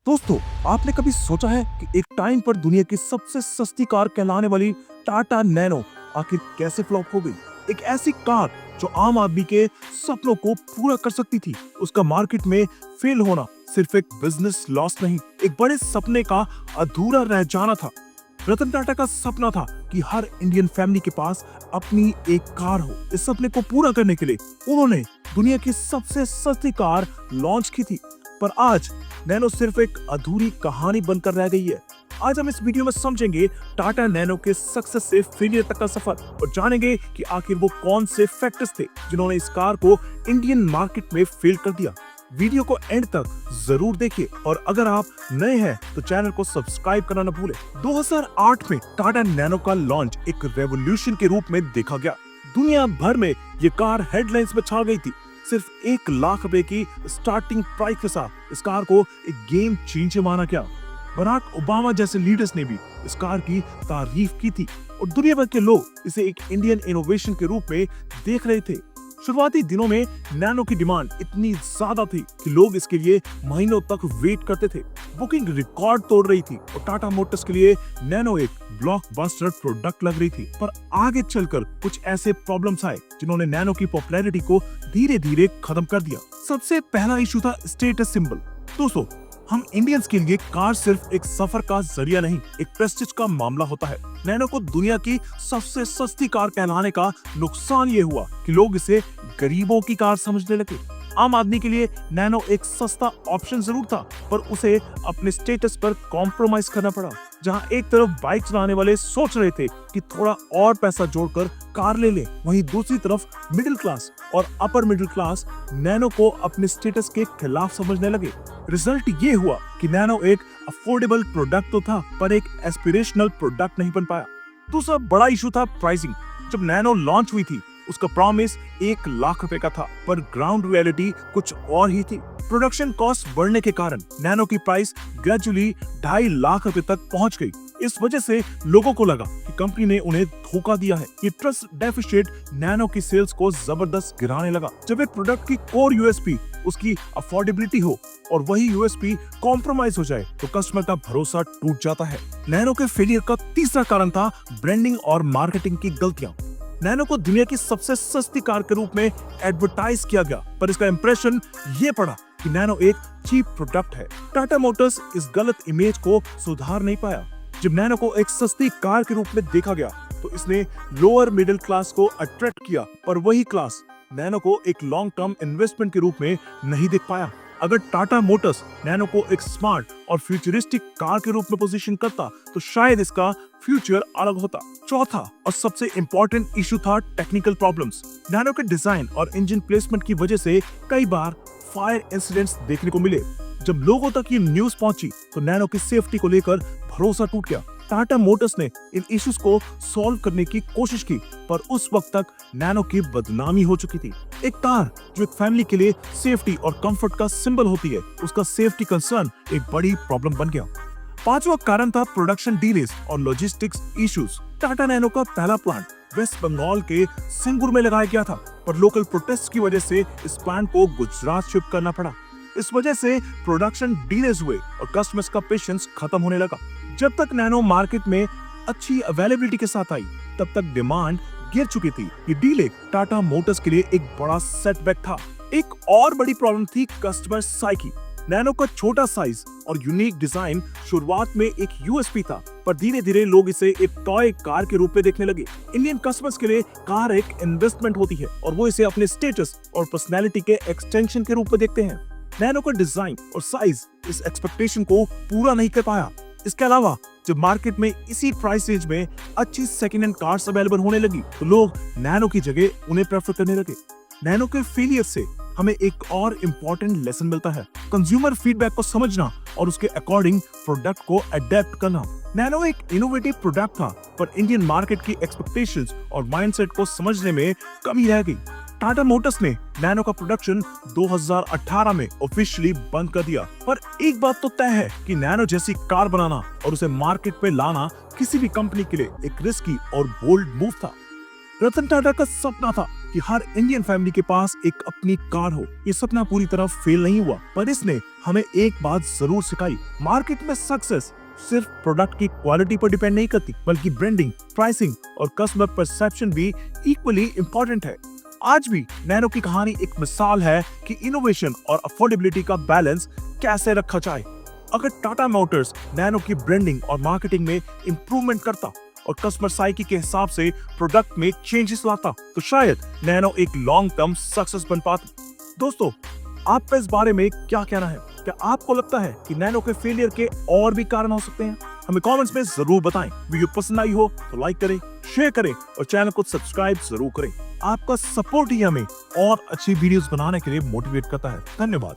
दोस्तों, आपने कभी सोचा है कि एक टाइम पर दुनिया की सबसे सस्ती कार कहलाने वाली टाटा नैनो आखिर कैसे फ्लॉप हो गई? एक ऐसी कार जो आम आदमी के सपनों को पूरा कर सकती थी। उसका मार्केट में फेल होना सिर्फ एक बिजनेस लॉस नहीं, एक बड़े सपने का अधूरा रह जाना था। रतन टाटा का सपना था कि हर इंडियन फैमिली के पास अपनी एक कार हो। इस सपने को पूरा करने के लिए उन्होंने दुनिया की सबसे सस्ती कार लॉन्च की थी। पर आज नैनो सिर्फ एक अधूरी कहानी बनकर रह गई है। आज हम इस वीडियो में समझेंगे टाटा नैनो के सक्सेस से फेलियर तक का सफर और जानेंगे कि आखिर वो कौन से फैक्टर्स थे जिन्होंने इस कार को इंडियन मार्केट में फेल कर दिया। वीडियो को एंड तक जरूर देखिए और अगर आप नए हैं तो चैनल को सब्सक्राइब करना न भूलें। 2008 में टाटा नैनो का लॉन्च एक रेवोल्यूशन के रूप में देखा गया। दुनिया भर में ये कार हेडलाइंस में छा गई थी। सिर्फ 1 लाख रुपए की स्टार्टिंग प्राइस के साथ इस कार को एक गेम चेंजर माना गया। बराक ओबामा जैसे लीडर्स ने भी इस कार की तारीफ की थी और दुनिया भर के लोग इसे एक इंडियन इनोवेशन के रूप में देख रहे थे। शुरुआती दिनों में नैनो की डिमांड इतनी ज्यादा थी कि लोग इसके लिए महीनों तक वेट करते थे। बुकिंग रिकॉर्ड तोड़ रही थी और टाटा मोटर्स के लिए नैनो एक ब्लॉकबस्टर प्रोडक्ट लग रही थी। पर आगे चलकर कुछ ऐसे प्रॉब्लम्स आए जिन्होंने नैनो की पॉपुलैरिटी को धीरे धीरे खत्म कर दिया। सबसे पहला इशू था स्टेटस सिंबल। दोस्तों, हम इंडियंस के लिए कार सिर्फ एक सफर का जरिया नहीं, एक प्रेस्टीज का मामला होता है। नैनो को दुनिया की सबसे सस्ती कार कहलाने का नुकसान ये हुआ कि लोग इसे गरीबों की कार समझने लगे। आम आदमी के लिए नैनो एक सस्ता ऑप्शन जरूर था, पर उसे अपने स्टेटस पर कॉम्प्रोमाइज करना पड़ा। जहां एक तरफ बाइक चलाने वाले सोच रहे थे कि थोड़ा और पैसा जोड़कर कार ले लें, वहीं दूसरी तरफ मिडिल क्लास और अपर मिडिल क्लास नैनो को अपने स्टेटस के खिलाफ समझने लगे। रिजल्ट ये हुआ कि नैनो एक अफोर्डेबल प्रोडक्ट तो था, पर एक एस्पिरेशनल प्रोडक्ट नहीं बन पाया। दूसरा बड़ा इशू था प्राइसिंग। जब नैनो लॉन्च हुई थी उसका प्रॉमिस 1 लाख रुपए का था, पर ग्राउंड रियलिटी कुछ और ही थी। प्रोडक्शन कॉस्ट बढ़ने के कारण नैनो की प्राइस ग्रेजुअली 2.5 लाख रुपए तक पहुंच गई। इस वजह से लोगों को लगा कि कंपनी ने उन्हें धोखा दिया है। ये ट्रस्ट डेफिसिट नैनो की सेल्स को जबरदस्त गिराने लगा। जब एक प्रोडक्ट की कोर यूएसपी उसकी अफोर्डेबिलिटी हो और वही यूएसपी कॉम्प्रोमाइज हो जाए तो कस्टमर का भरोसा टूट जाता है। नैनो के फेलियर का तीसरा कारण था ब्रांडिंग और मार्केटिंग की गलतियां। नैनो को दुनिया की सबसे सस्ती कार के रूप में एडवर्टाइज किया गया, पर इसका इंप्रेशन ये पड़ा कि नैनो एक चीप प्रोडक्ट है। टाटा मोटर्स इस गलत इमेज को सुधार नहीं पाया। जब नैनो को एक सस्ती कार के रूप में देखा गया तो इसने लोअर मिडिल क्लास को अट्रैक्ट किया, पर वही क्लास नैनो को एक लॉन्ग टर्म इन्वेस्टमेंट के रूप में नहीं देख पाया। अगर टाटा मोटर्स नैनो को एक स्मार्ट और फ्यूचरिस्टिक कार के रूप में पोजीशन करता तो शायद इसका फ्यूचर अलग होता। चौथा और सबसे इंपॉर्टेंट इशू था टेक्निकल प्रॉब्लम्स। नैनो के डिजाइन और इंजन प्लेसमेंट की वजह से कई बार फायर इंसिडेंट्स देखने को मिले। जब लोगों तक ये न्यूज पहुंची तो नैनो की सेफ्टी को लेकर भरोसा टूट गया। टाटा मोटर्स ने इन इश्यूज को सॉल्व करने की कोशिश की, पर उस वक्त तक नैनो की बदनामी हो चुकी थी। एक कार जो एक फैमिली के लिए सेफ्टी और कंफर्ट का सिंबल होती है, उसका सेफ्टी कंसर्न एक बड़ी प्रॉब्लम बन गया। पांचवा कारण था प्रोडक्शन डिलेज और लॉजिस्टिक्स इश्यूज। टाटा नैनो का पहला प्लांट वेस्ट बंगाल के सिंगुर में लगाया गया था, पर लोकल प्रोटेस्ट की वजह से इस प्लांट को गुजरात शिफ्ट करना पड़ा। इस वजह से प्रोडक्शन डिलेज हुए और कस्टमर्स का पेशेंस खत्म होने लगा। जब तक नैनो मार्केट में अच्छी अवेलेबिलिटी के साथ आई, तब तक डिमांड गिर चुकी थी। ये डीले टाटा मोटर्स के लिए एक बड़ा सेटबैक था। एक और बड़ी प्रॉब्लम थी कस्टमर साइकी। नैनो का छोटा साइज और यूनिक डिजाइन शुरुआत में एक यूएसपी था, पर धीरे धीरे लोग इसे एक टॉय कार के रूप में देखने लगे। इंडियन कस्टमर्स के लिए कार एक इन्वेस्टमेंट होती है और वो इसे अपने स्टेटस और पर्सनैलिटी के एक्सटेंशन के रूप में देखते हैं। नैनो का डिजाइन और साइज इस एक्सपेक्टेशन को पूरा नहीं कर पाया। इसके अलावा जब मार्केट में इसी प्राइस रेंज में अच्छी सेकंड हैंड कार्स अवेलेबल होने लगी तो लोग नैनो की जगह उन्हें प्रेफर करने लगे। नैनो के फेलियर से हमें एक और इम्पोर्टेंट लेसन मिलता है, कंज्यूमर फीडबैक को समझना और उसके अकॉर्डिंग प्रोडक्ट को अडेप्ट करना। नैनो एक इनोवेटिव प्रोडक्ट था, पर इंडियन मार्केट की एक्सपेक्टेशंस और माइंडसेट को समझने में कमी रह गई। टाटा मोटर्स ने नैनो का प्रोडक्शन 2018 में ऑफिशियली बंद कर दिया, पर एक बात तो तय है कि नैनो जैसी कार बनाना और उसे मार्केट पे लाना किसी भी कंपनी के लिए एक रिस्की और बोल्ड मूव था। रतन टाटा का सपना था कि हर इंडियन फैमिली के पास एक अपनी कार हो। ये सपना पूरी तरह फेल नहीं हुआ, पर इसने हमें एक बात जरूर सिखाई। मार्केट में सक्सेस सिर्फ प्रोडक्ट की क्वालिटी पर डिपेंड नहीं करती, बल्कि ब्रांडिंग, प्राइसिंग और कस्टमर परसेप्शन भी इक्वली इंपॉर्टेंट है। आज भी नैनो की कहानी एक मिसाल है कि इनोवेशन और अफोर्डेबिलिटी का बैलेंस कैसे रखा जाए। अगर टाटा मोटर्स नैनो की ब्रांडिंग और मार्केटिंग में इंप्रूवमेंट करता और कस्टमर साइकी के हिसाब से प्रोडक्ट में चेंजेस लाता, तो शायद नैनो एक लॉन्ग टर्म सक्सेस बन पाती। दोस्तों, आपका इस बारे में क्या कहना है? क्या आपको लगता है कि नैनो के फेलियर के और भी कारण हो सकते हैं? हमें कमेंट्स में जरूर बताएं। वीडियो पसंद आई हो तो लाइक करें, शेयर करें और चैनल को सब्सक्राइब जरूर करें। आपका सपोर्ट ही हमें और अच्छी वीडियोस बनाने के लिए मोटिवेट करता है। धन्यवाद।